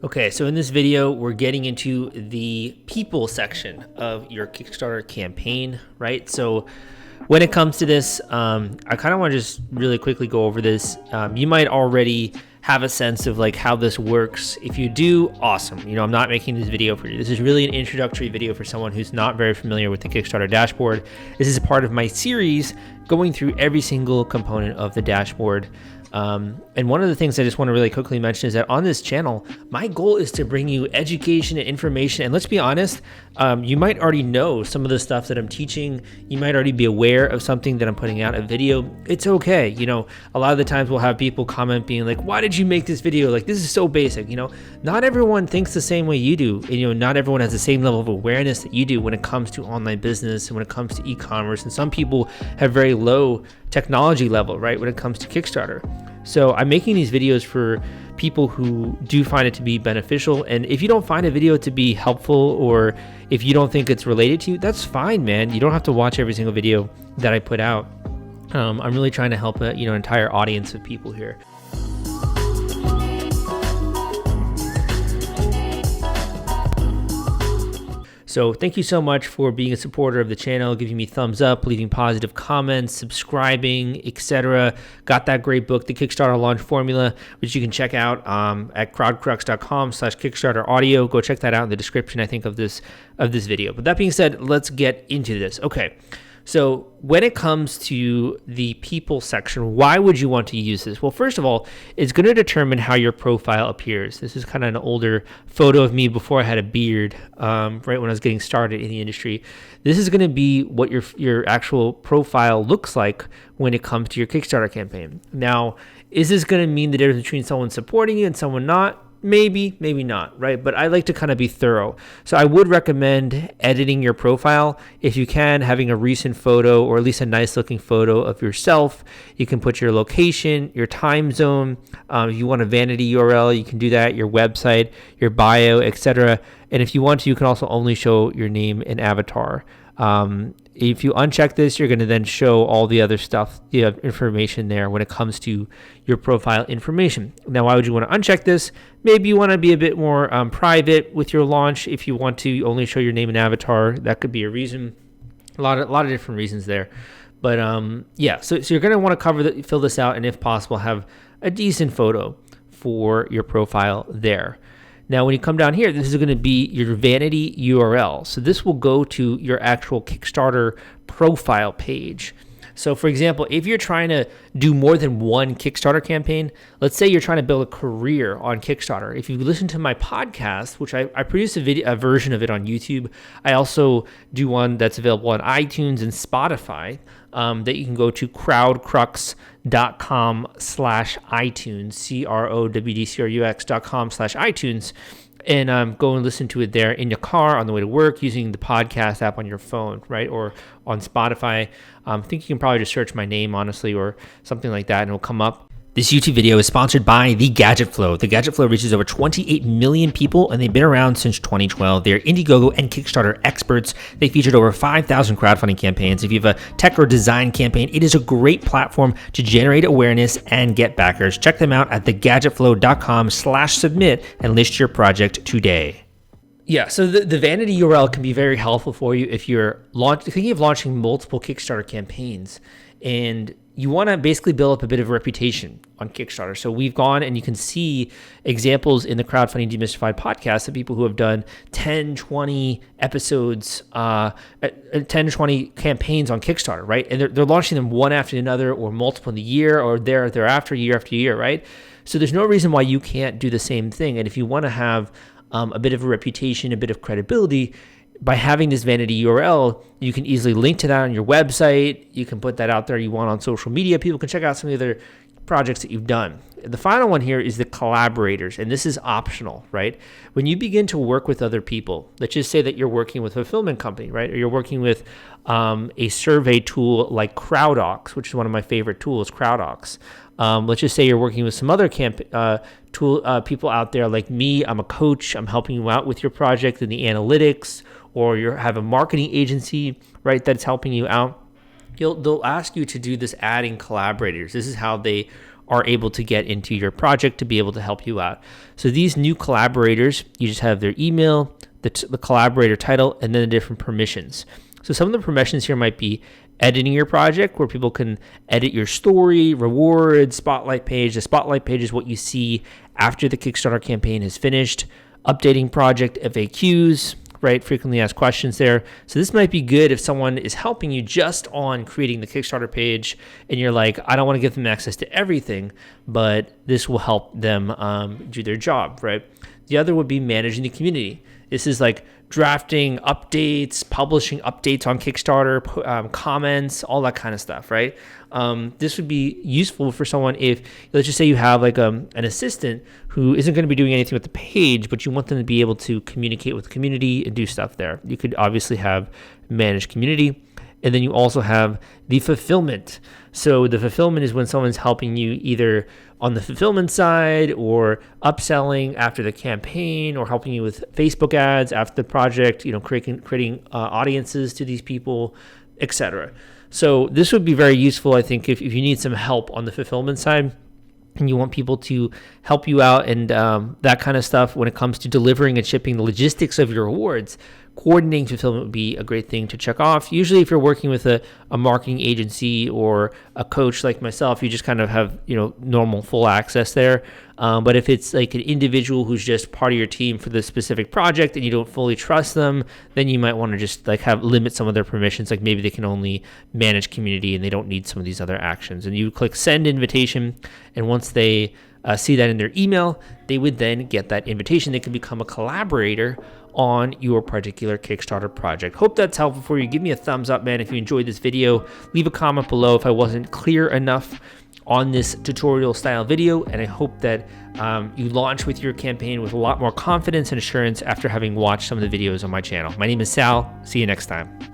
Okay, so in this video, we're getting into the people section of your Kickstarter campaign, right? So when it comes to this, I kind of want to just really quickly go over this. You might already have a sense of like how this works. If you do, awesome. I'm not making this video for you. This is really an introductory video for someone who's not very familiar with the Kickstarter dashboard. This is part of my series going through every single component of the dashboard. And one of the things I just want to really quickly mention is that on this channel, my goal is to bring you education and information. And let's be honest, you might already know some of the stuff that I'm teaching. You might already be aware of something that I'm putting out a video. It's okay. A lot of the times we'll have people comment being like, why did you make this video? Like, this is so basic. Not everyone thinks the same way you do. And, not everyone has the same level of awareness that you do when it comes to online business and when it comes to e-commerce. And some people have very low technology level, right, when it comes to Kickstarter. So I'm making these videos for people who do find it to be beneficial. And if you don't find a video to be helpful, or if you don't think it's related to you, that's fine, man. You don't have to watch every single video that I put out. I'm really trying to help an entire audience of people here. So thank you so much for being a supporter of the channel, giving me thumbs up, leaving positive comments, subscribing, etc. Got that great book, The Kickstarter Launch Formula, which you can check out at crowdcrux.com/Kickstarter audio. Go check that out in the description, I think, of this video. But that being said, let's get into this. Okay. So when it comes to the people section, why would you want to use this? Well, first of all, it's going to determine how your profile appears. This is kind of an older photo of me before I had a beard, right when I was getting started in the industry. This is going to be what your actual profile looks like when it comes to your Kickstarter campaign. Now, is this going to mean the difference between someone supporting you and someone not? Maybe, maybe not, right? But I like to kind of be thorough. So I would recommend editing your profile. If you can, having a recent photo, or at least a nice looking photo of yourself. You can put your location, your time zone. If you want a vanity URL, you can do that, your website, your bio, etc. And if you want to, you can also only show your name and avatar. If you uncheck this, you're going to then show all the other stuff, you have information there when it comes to your profile information. Now, why would you want to uncheck this? Maybe you want to be a bit more private with your launch. If you want to only show your name and avatar, that could be a reason. A lot of different reasons there. But yeah, so you're going to want to fill this out, and if possible, have a decent photo for your profile there. Now, when you come down here, this is going to be your vanity URL. So this will go to your actual Kickstarter profile page. So for example, if you're trying to do more than one Kickstarter campaign, let's say you're trying to build a career on Kickstarter. If you listen to my podcast, which I produce a version of it on YouTube, I also do one that's available on iTunes and Spotify, that you can go to crowdcrux.com/iTunes, crowdcrux.com/iTunes, and go and listen to it there in your car on the way to work using the podcast app on your phone, right? Or on Spotify. I think you can probably just search my name, honestly, or something like that, and it'll come up. This YouTube video is sponsored by The Gadget Flow. The Gadget Flow reaches over 28 million people, and they've been around since 2012. They're Indiegogo and Kickstarter experts. They featured over 5,000 crowdfunding campaigns. If you have a tech or design campaign, it is a great platform to generate awareness and get backers. Check them out at thegadgetflow.com/submit and list your project today. Yeah, so the vanity URL can be very helpful for you if you're thinking of launching multiple Kickstarter campaigns, and you want to basically build up a bit of a reputation on Kickstarter. So we've gone, and you can see examples in the Crowdfunding Demystified podcast of people who have done 10, 20 episodes, 10 to 20 campaigns on Kickstarter, right? And they're launching them one after another, or multiple in the year, or thereafter, year after year, right? So there's no reason why you can't do the same thing. And if you want to have a bit of a reputation, a bit of credibility, by having this vanity URL, you can easily link to that on your website. You can put that out there you want on social media. People can check out some of the other projects that you've done. The final one here is the collaborators, and this is optional, right? When you begin to work with other people, let's just say that you're working with a fulfillment company, right? Or you're working with a survey tool like CrowdOx, which is one of my favorite tools, CrowdOx. Let's just say you're working with some other people out there like me. I'm a coach. I'm helping you out with your project in the analytics, or you have a marketing agency, right, that's helping you out. They'll ask you to do this adding collaborators. This is how they are able to get into your project to be able to help you out. So these new collaborators, you just have their email, the collaborator title, and then the different permissions. So some of the permissions here might be editing your project, where people can edit your story, rewards, spotlight page. The spotlight page is what you see after the Kickstarter campaign is finished. Updating project FAQs, right? Frequently asked questions there. So this might be good if someone is helping you just on creating the Kickstarter page and you're like, I don't want to give them access to everything, but this will help them do their job, right? The other would be managing the community. This is like drafting updates, publishing updates on Kickstarter, comments, all that kind of stuff, right? This would be useful for someone if, let's just say you have like an assistant who isn't going to be doing anything with the page, but you want them to be able to communicate with the community and do stuff there. You could obviously have managed community. And then you also have the fulfillment. So the fulfillment is when someone's helping you either on the fulfillment side or upselling after the campaign or helping you with Facebook ads after the project, creating audiences to these people, etc. So this would be very useful, I think, if you need some help on the fulfillment side and you want people to help you out and that kind of stuff when it comes to delivering and shipping the logistics of your awards. Coordinating fulfillment would be a great thing to check off. Usually if you're working with a marketing agency or a coach like myself, you just kind of have, normal full access there. But if it's like an individual who's just part of your team for the specific project and you don't fully trust them, then you might want to just like limit some of their permissions. Like maybe they can only manage community and they don't need some of these other actions. And you click send invitation. And once they see that in their email, they would then get that invitation. They can become a collaborator on your particular Kickstarter project. Hope that's helpful for you. Give me a thumbs up, man, if you enjoyed this video. Leave a comment below if I wasn't clear enough on this tutorial style video, and I hope that you launch with your campaign with a lot more confidence and assurance after having watched some of the videos on my channel. My name is Sal. See you next time.